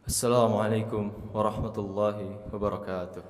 Assalamualaikum warahmatullahi wabarakatuh.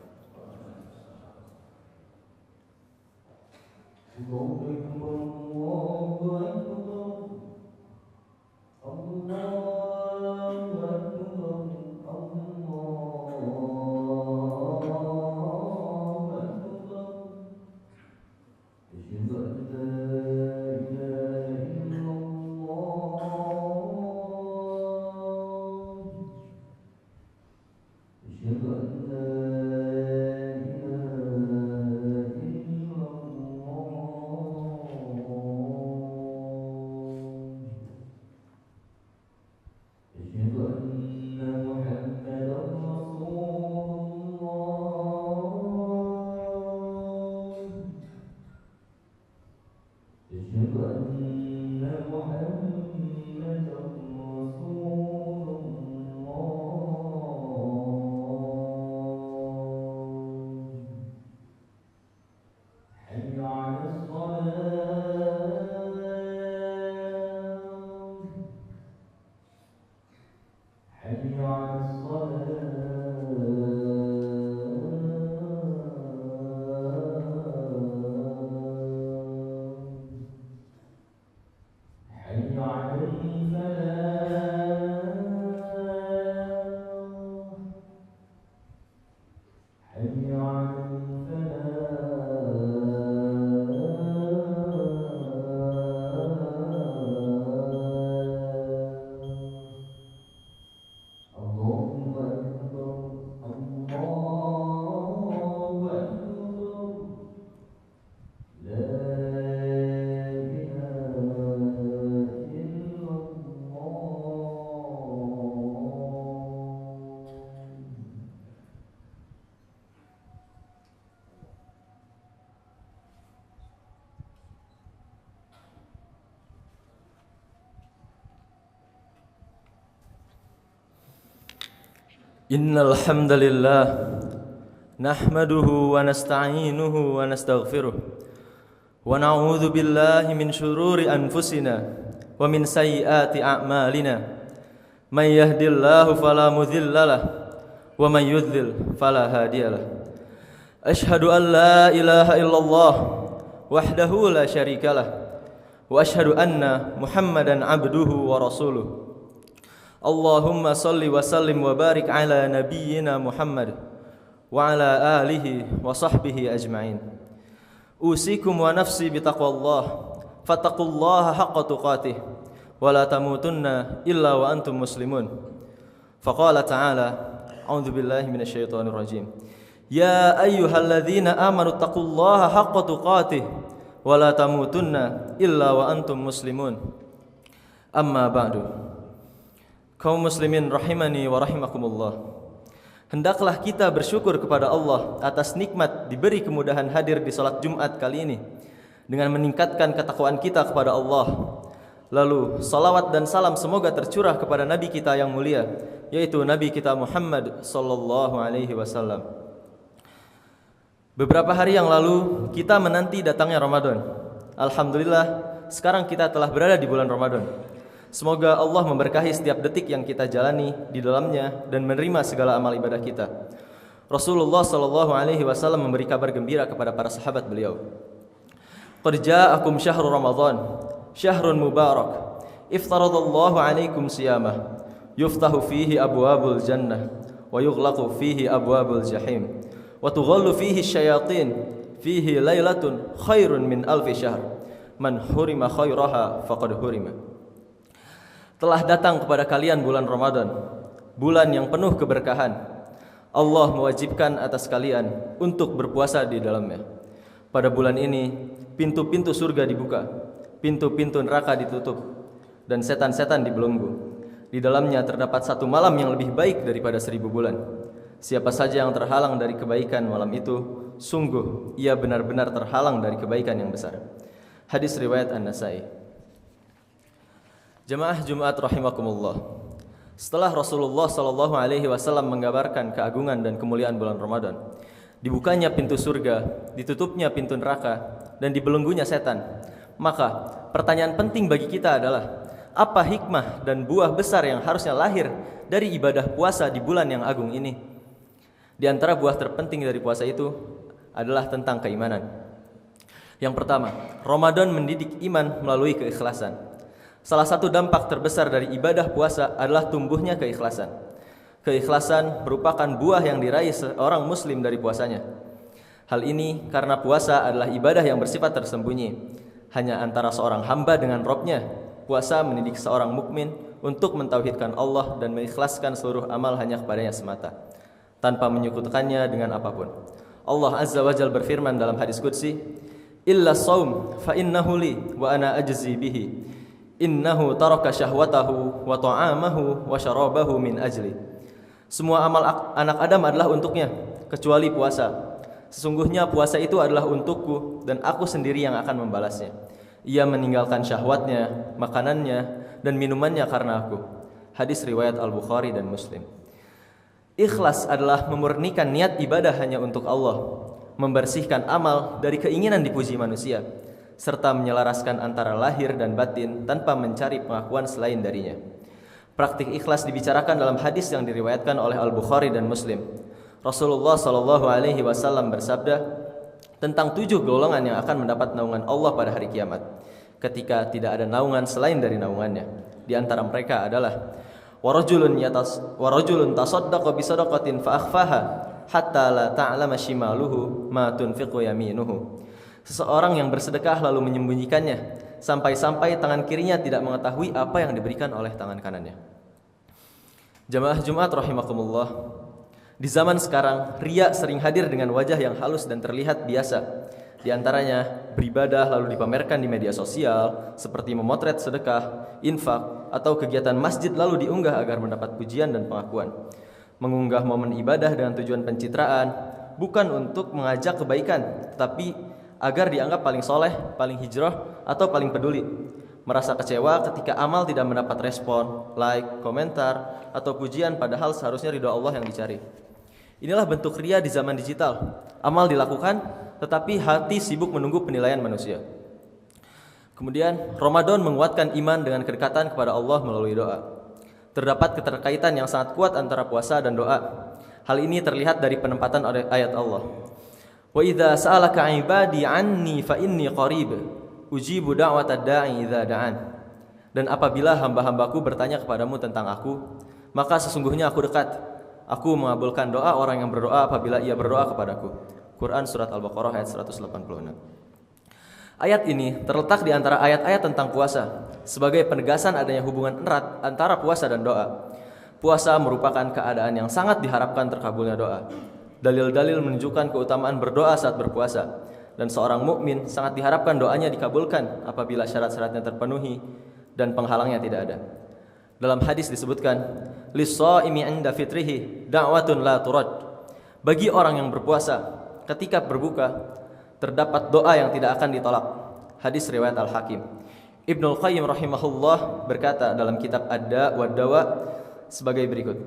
Innal hamdalillah nahmaduhu wa nasta'inuhu wa nastaghfiruh wa na'udzu billahi min shururi anfusina wa min sayyiati a'malina may yahdihillahu fala mudhillalah wa may yudhlil fala hadiyalah. Ashhadu an la ilaha illallah wahdahu la syarikalah wa ashhadu anna Muhammadan abduhu wa rasuluh. Allahumma salli wa sallim wa barik ala nabiyyina Muhammad wa ala alihi wa sahbihi ajma'in. Usikum wa nafsi bitaqwallah fattaqullaha haqqa tuqatih wa la tamutunna illa wa antum muslimun. Faqala ta'ala a'udzu billahi minasyaitonir rajim. Ya ayyuhalladzina amanu taqullaha haqqa tuqatih wa la tamutunna illa wa antum muslimun. Amma ba'du. Kaum muslimin rahimani wa rahimakumullah. Hendaklah kita bersyukur kepada Allah atas nikmat diberi kemudahan hadir di salat Jumat kali ini dengan meningkatkan ketakwaan kita kepada Allah. Lalu salawat dan salam semoga tercurah kepada Nabi kita yang mulia, yaitu Nabi kita Muhammad sallallahu alaihi wasallam. Beberapa hari yang lalu kita menanti datangnya Ramadan. Alhamdulillah sekarang kita telah berada di bulan Ramadan. Semoga Allah memberkahi setiap detik yang kita jalani di dalamnya dan menerima segala amal ibadah kita. Rasulullah sallallahu alaihi wasallam memberi kabar gembira kepada para sahabat beliau. Qad ja'akum syahrul Ramadan, syahrun mubarak. Iftaradallahu alaikum siyamah. Yuftahu fihi abwabul jannah wa yughlaqu fihi abwabul jahim. Wa tughallu fihi syayatin. Fihi lailatun khairun min alfi syahr. Man hurima khairaha faqad hurima. Telah datang kepada kalian bulan Ramadan, bulan yang penuh keberkahan. Allah mewajibkan atas kalian untuk berpuasa di dalamnya. Pada bulan ini, pintu-pintu surga dibuka, pintu-pintu neraka ditutup, dan setan-setan dibelenggu. Di dalamnya terdapat satu malam yang lebih baik daripada 1000 bulan. Siapa saja yang terhalang dari kebaikan malam itu, sungguh ia benar-benar terhalang dari kebaikan yang besar. Hadis riwayat An-Nasai. Jemaah Jumat rahimakumullah. Setelah Rasulullah sallallahu alaihi wasallam mengabarkan keagungan dan kemuliaan bulan Ramadan, dibukanya pintu surga, ditutupnya pintu neraka, dan dibelenggunya setan, maka pertanyaan penting bagi kita adalah, apa hikmah dan buah besar yang harusnya lahir dari ibadah puasa di bulan yang agung ini? Di antara buah terpenting dari puasa itu adalah tentang keimanan. Yang pertama, Ramadan mendidik iman melalui keikhlasan. Salah satu dampak terbesar dari ibadah puasa adalah tumbuhnya keikhlasan. Keikhlasan merupakan buah yang diraih seorang muslim dari puasanya. Hal ini karena puasa adalah ibadah yang bersifat tersembunyi, hanya antara seorang hamba dengan Rabb-Nya. Puasa mendidik seorang mukmin untuk mentauhidkan Allah dan mengikhlaskan seluruh amal hanya kepadanya semata, tanpa menyekutukannya dengan apapun. Allah Azza wa Jalla berfirman dalam hadis qudsi, "Illa shaum fa innahu li wa ana ajzi bihi. Innahu taraka syahwatahu wa ta'amahu wa syarabahu min ajli." Semua amal anak Adam adalah untuknya, kecuali puasa. Sesungguhnya puasa itu adalah untukku dan aku sendiri yang akan membalasnya. Ia meninggalkan syahwatnya, makanannya, dan minumannya karena aku. Hadis riwayat Al-Bukhari dan Muslim. Ikhlas adalah memurnikan niat ibadah hanya untuk Allah, membersihkan amal dari keinginan dipuji manusia, serta menyelaraskan antara lahir dan batin tanpa mencari pengakuan selain darinya. Praktik ikhlas dibicarakan dalam hadis yang diriwayatkan oleh Al-Bukhari dan Muslim. Rasulullah SAW bersabda tentang 7 golongan yang akan mendapat naungan Allah pada hari kiamat, ketika tidak ada naungan selain dari naungannya. Di antara mereka adalah warajulun tasaddaqa bi sadaqatin fa akhfaha hatta la ta'lama shimaluhu ma tunfiqu yaminuhu. Seseorang yang bersedekah lalu menyembunyikannya sampai-sampai tangan kirinya tidak mengetahui apa yang diberikan oleh tangan kanannya. Jamaah Jumat rahimakumullah. Di zaman sekarang, riya sering hadir dengan wajah yang halus dan terlihat biasa. Di antaranya, beribadah lalu dipamerkan di media sosial, seperti memotret sedekah, infak, atau kegiatan masjid lalu diunggah agar mendapat pujian dan pengakuan. Mengunggah momen ibadah dengan tujuan pencitraan, bukan untuk mengajak kebaikan, tetapi agar dianggap paling soleh, paling hijrah, atau paling peduli. Merasa kecewa ketika amal tidak mendapat respon, like, komentar, atau pujian padahal seharusnya ridho Allah yang dicari. Inilah bentuk riya di zaman digital. Amal dilakukan, tetapi hati sibuk menunggu penilaian manusia. Kemudian, Ramadan menguatkan iman dengan kedekatan kepada Allah melalui doa. Terdapat keterkaitan yang sangat kuat antara puasa dan doa. Hal ini terlihat dari penempatan ayat Allah. Wa idza sa'alaka 'ibadi 'anni fa inni qarib ujibu da'watad da'i idza da'an. Dan apabila hamba-hambaku bertanya kepadamu tentang aku, maka sesungguhnya aku dekat. Aku mengabulkan doa orang yang berdoa apabila ia berdoa kepadaku. Quran Surat Al-Baqarah ayat 186. Ayat ini terletak di antara ayat-ayat tentang puasa sebagai penegasan adanya hubungan erat antara puasa dan doa. Puasa merupakan keadaan yang sangat diharapkan terkabulnya doa. Dalil-dalil menunjukkan keutamaan berdoa saat berpuasa, dan seorang mukmin sangat diharapkan doanya dikabulkan apabila syarat-syaratnya terpenuhi dan penghalangnya tidak ada. Dalam hadis disebutkan, lis-shaimi 'inda fitrihi da'watun la turad. Bagi orang yang berpuasa ketika berbuka terdapat doa yang tidak akan ditolak. Hadis riwayat Al-Hakim. Ibnul Qayyim rahimahullah berkata dalam kitab Ad-Da' wa Dawa sebagai berikut.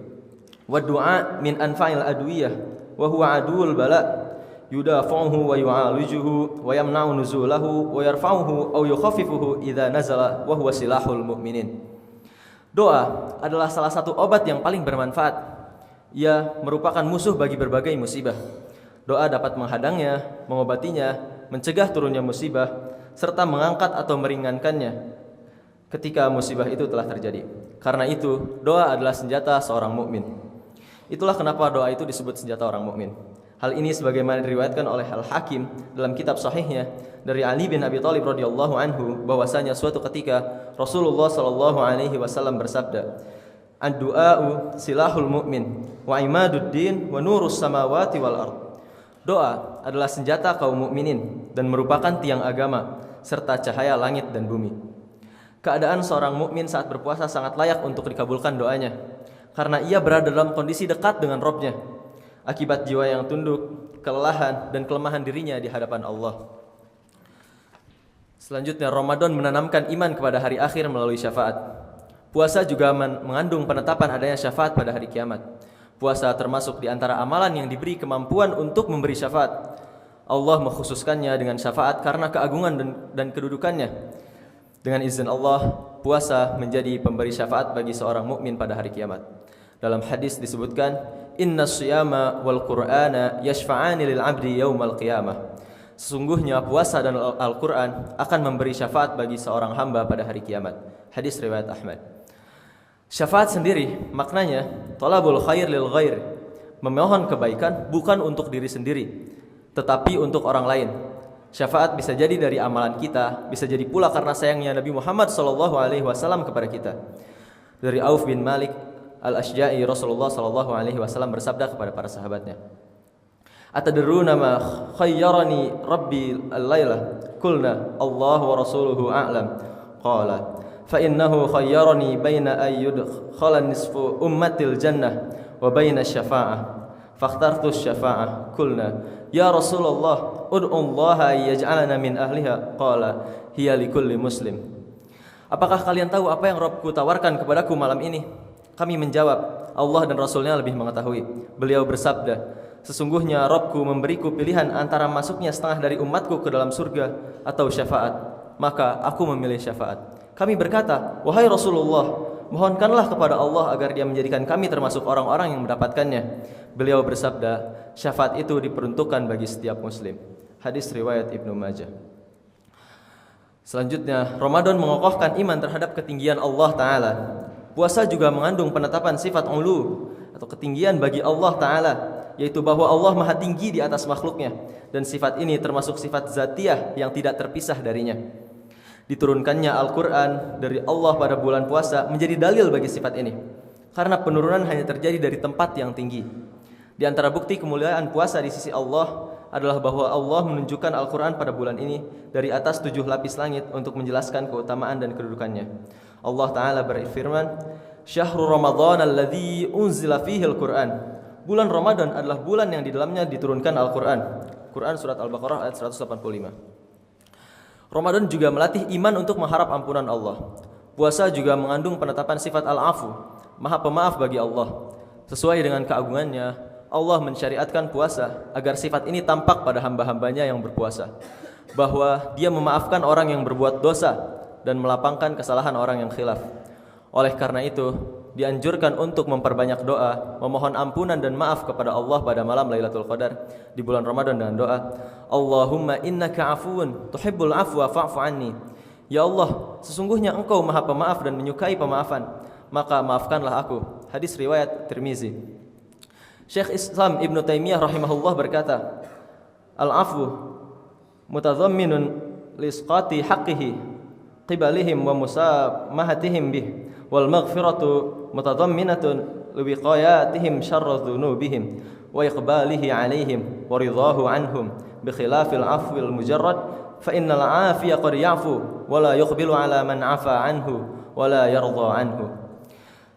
Wa du'a min anfa'il adwiyah wa huwa aduul bala yudafuhu wa yu'alijuhu wa yamna'u nuzulahu wa yarfa'uhu aw yukhaffifuhu idza nazala wa huwa silahul mu'minin. Doa adalah salah satu obat yang paling bermanfaat. Ia merupakan musuh bagi berbagai musibah. Doa dapat menghadangnya, mengobatinya, mencegah turunnya musibah, serta mengangkat atau meringankannya ketika musibah itu telah terjadi. Karena itu, doa adalah senjata seorang mukmin. Itulah kenapa doa itu disebut senjata orang mukmin. Hal ini sebagaimana diriwayatkan oleh Al-Hakim dalam kitab sahihnya dari Ali bin Abi Thalib radhiyallahu anhu bahwasanya suatu ketika Rasulullah sallallahu alaihi wasallam bersabda, "Ad-du'a'u silahul mu'min wa imaduddin wa nurus samawati wal ard." Doa adalah senjata kaum mukminin dan merupakan tiang agama serta cahaya langit dan bumi. Keadaan seorang mukmin saat berpuasa sangat layak untuk dikabulkan doanya karena ia berada dalam kondisi dekat dengan Rabb-Nya. Akibat jiwa yang tunduk, kelelahan, dan kelemahan dirinya di hadapan Allah. Selanjutnya, Ramadan menanamkan iman kepada hari akhir melalui syafaat. Puasa juga mengandung penetapan adanya syafaat pada hari kiamat. Puasa termasuk di antara amalan yang diberi kemampuan untuk memberi syafaat. Allah mengkhususkannya dengan syafaat karena keagungan dan kedudukannya. Dengan izin Allah, puasa menjadi pemberi syafaat bagi seorang mukmin pada hari kiamat. Dalam hadis disebutkan, "Inna siyama wal Qur'ana yashfa'ani lil 'abdi yaumal qiyamah." Sesungguhnya puasa dan Al-Qur'an akan memberi syafaat bagi seorang hamba pada hari kiamat. Hadis riwayat Ahmad. Syafaat sendiri maknanya talabul khair lil ghair, memohon kebaikan bukan untuk diri sendiri, tetapi untuk orang lain. Syafaat bisa jadi dari amalan kita, bisa jadi pula karena sayangnya Nabi Muhammad SAW kepada kita. Dari Auf bin Malik Al-Ashja'i, Rasulullah SAW bersabda kepada para sahabatnya, "Atadruna ma khayyarani Rabbi al-lailah?" Qulna, "Allah wa rasuluhu a'lam." Qala, "Fa innahu khayyarani baina ayyudkhala nisfu ummatil jannah wa baina syafa'ah." Fakhtartu syafa'ah. Qulna, "Ya Rasulullah, ud'u Allah yaj'alana min ahliha." Qala, "Hiya likulli muslim." Apakah kalian tahu apa yang Rabbku tawarkan kepadaku malam ini? Kami menjawab, Allah dan Rasulnya lebih mengetahui. Beliau bersabda, "Sesungguhnya Rabbku memberiku pilihan antara masuknya setengah dari umatku ke dalam surga atau syafaat. Maka aku memilih syafaat." Kami berkata, "Wahai Rasulullah, mohonkanlah kepada Allah agar Dia menjadikan kami termasuk orang-orang yang mendapatkannya." Beliau bersabda, "Syafaat itu diperuntukkan bagi setiap muslim." Hadis riwayat Ibnu Majah. Selanjutnya, Ramadan mengokohkan iman terhadap ketinggian Allah Ta'ala. Puasa juga mengandung penetapan sifat ulu atau ketinggian bagi Allah Ta'ala, yaitu bahwa Allah maha tinggi di atas makhluknya, dan sifat ini termasuk sifat zatiyah yang tidak terpisah darinya. Diturunkannya Al-Quran dari Allah pada bulan puasa menjadi dalil bagi sifat ini, karena penurunan hanya terjadi dari tempat yang tinggi. Di antara bukti kemuliaan puasa di sisi Allah adalah bahwa Allah menunjukkan Al-Quran pada bulan ini dari atas 7 lapis langit untuk menjelaskan keutamaan dan kedudukannya. Allah Ta'ala berfirman, "Syahrul Ramadan alladzi unzila fihi Al-Quran." Bulan Ramadan adalah bulan yang di dalamnya diturunkan Al-Quran. Quran surat Al-Baqarah ayat 185. Ramadan juga melatih iman untuk mengharap ampunan Allah. Puasa juga mengandung penetapan sifat Al-Afu, Maha Pemaaf bagi Allah. Sesuai dengan keagungannya, Allah mensyariatkan puasa agar sifat ini tampak pada hamba-hambanya yang berpuasa, bahwa Dia memaafkan orang yang berbuat dosa dan melapangkan kesalahan orang yang khilaf. Oleh karena itu, dianjurkan untuk memperbanyak doa, memohon ampunan dan maaf kepada Allah pada malam Lailatul Qadar di bulan Ramadan dengan doa, "Allahumma innaka afuwun tuhibbul afwa fa'fu anni." Ya Allah, sesungguhnya Engkau Maha Pemaaf dan menyukai pemaafan, maka maafkanlah aku. Hadis riwayat Tirmizi. Syekh Islam Ibnu Taimiyah rahimahullah berkata, "Al-afwu mutadhamminun lisqati haqqihi qibalihim wa musamahatihim bih, wal maghfiratu mutadhamminatun liwiqayatihim syarra dhunubihim wa iqbalihi alaihim wa ridahu anhum bi khilafil afwil mujarrad fa innal 'afiya qad ya'fu wa la yuqbilu 'ala man 'afa anhu wa la yarda anhu."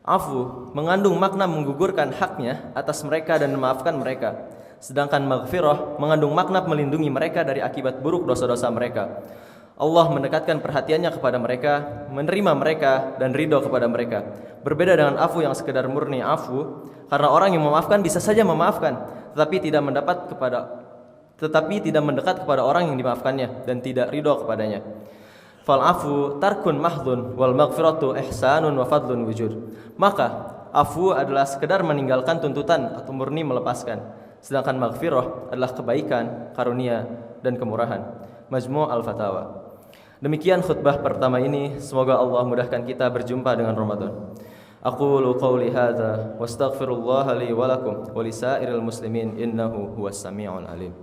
Afu mengandung makna menggugurkan haknya atas mereka dan memaafkan mereka, sedangkan maghfirah mengandung makna melindungi mereka dari akibat buruk dosa-dosa mereka. Allah mendekatkan perhatiannya kepada mereka, menerima mereka, dan ridho kepada mereka. Berbeda dengan afu yang sekedar murni afu, karena orang yang memaafkan bisa saja memaafkan, tetapi tidak mendekat kepada orang yang dimaafkannya dan tidak ridho kepadanya. Fal afu tarkun mahdhun wal maghfiratu ihsanun wa fadlun wujud. Maka afu adalah sekedar meninggalkan tuntutan atau murni melepaskan, sedangkan maghfirah adalah kebaikan, karunia, dan kemurahan. Majmu' al-Fatawa. Demikian khutbah pertama ini. Semoga Allah mudahkan kita berjumpa dengan Ramadan. Aqulu qawli hadza wastaghfirullah li wa lakum wa lisairil muslimin innahu huwas samiul alim.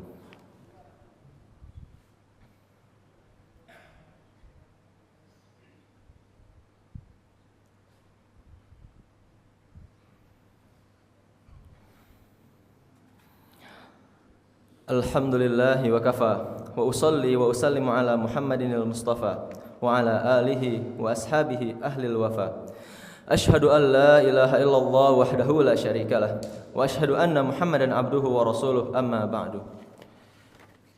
Alhamdulillahi wa kafa wa usalli wa usallimu ala Muhammadin al-Mustafa wa ala alihi wa ashabihi ahlil wafa. Ashhadu an la ilaha illallah wahdahu la syarikalah wa ashhadu anna Muhammadan abduhu wa rasuluh, amma ba'du.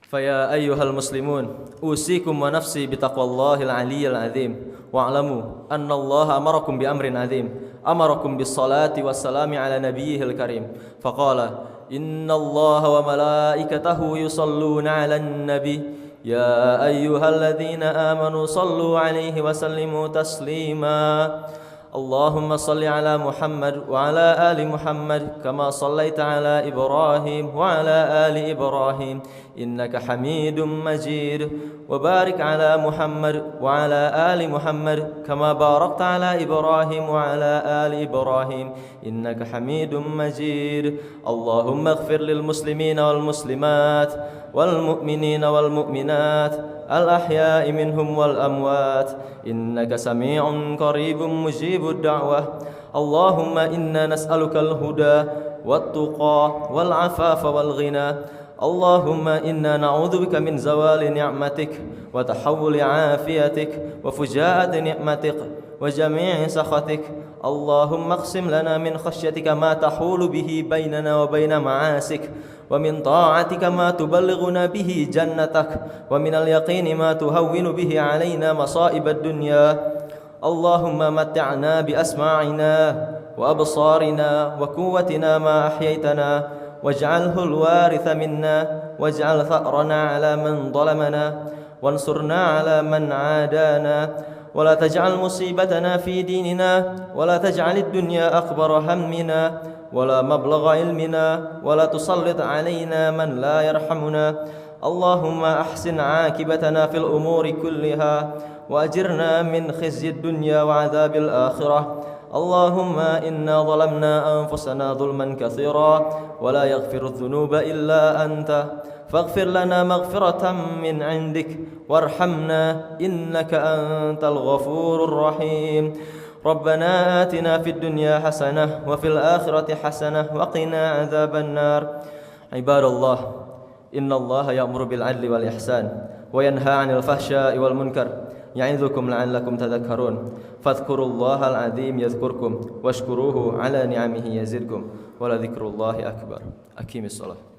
Faya ayyuhal muslimun, usikum wa nafsi bitaqwallahil aliyyil azim wa'lamu anna Allah amarakum bi amrin azim, amarakum bis salati was salami ala nabiyyihil karim. Faqala inna Allah wa malaikatahu yusalluna 'alan nabi يا أيها الذين آمنوا صلوا عليه وسلموا تسليما اللهم صل على محمد وعلى آل محمد كما صليت على إبراهيم وعلى آل إبراهيم إنك حميد مجيد وبارك على محمد وعلى آل محمد كما باركت على إبراهيم وعلى آل إبراهيم إنك حميد مجيد اللهم اغفر للمسلمين والمسلمات والمؤمنين والمؤمنات الأحياء منهم والأموات إنك سميع قريب مجيب الدعوة اللهم إنا نسألك الهدى والتقى والعفاف والغنى اللهم إنا نعوذ بك من زوال نعمتك وتحول عافيتك وفجاءة نعمتك وجميع سخطك اللهم اقسم لنا من خشيتك ما تحول به بيننا وبين معاسك ومن طاعتك ما تبلغنا به جنتك ومن اليقين ما تهون به علينا مصائب الدنيا اللهم متعنا بأسماعنا وأبصارنا وقوتنا ما أحييتنا واجعله الوارث منا واجعل ثأرنا على من ظلمنا وانصرنا على من عادانا ولا تجعل مصيبتنا في ديننا ولا تجعل الدنيا أكبر همنا ولا مبلغ علمنا ولا تسلط علينا من لا يرحمنا اللهم أحسن عاقبتنا في الأمور كلها وأجرنا من خزي الدنيا وعذاب الآخرة اللهم إنا ظلمنا أنفسنا ظلما كثيرا ولا يغفر الذنوب إلا أنت فاغفر لنا مغفرة من عندك وارحمنا إنك أنت الغفور الرحيم ربنا آتنا في الدنيا حسنة وفي الآخرة حسنة وقنا عذاب النار عباد الله إن الله يأمر بالعدل والإحسان وينهى عن الفحشاء والمنكر يعظكم لعلكم تذكرون فاذكروا الله العظيم يذكركم واشكروه على نعمه يزدكم ولذكر الله أكبر أقيموا الصلاة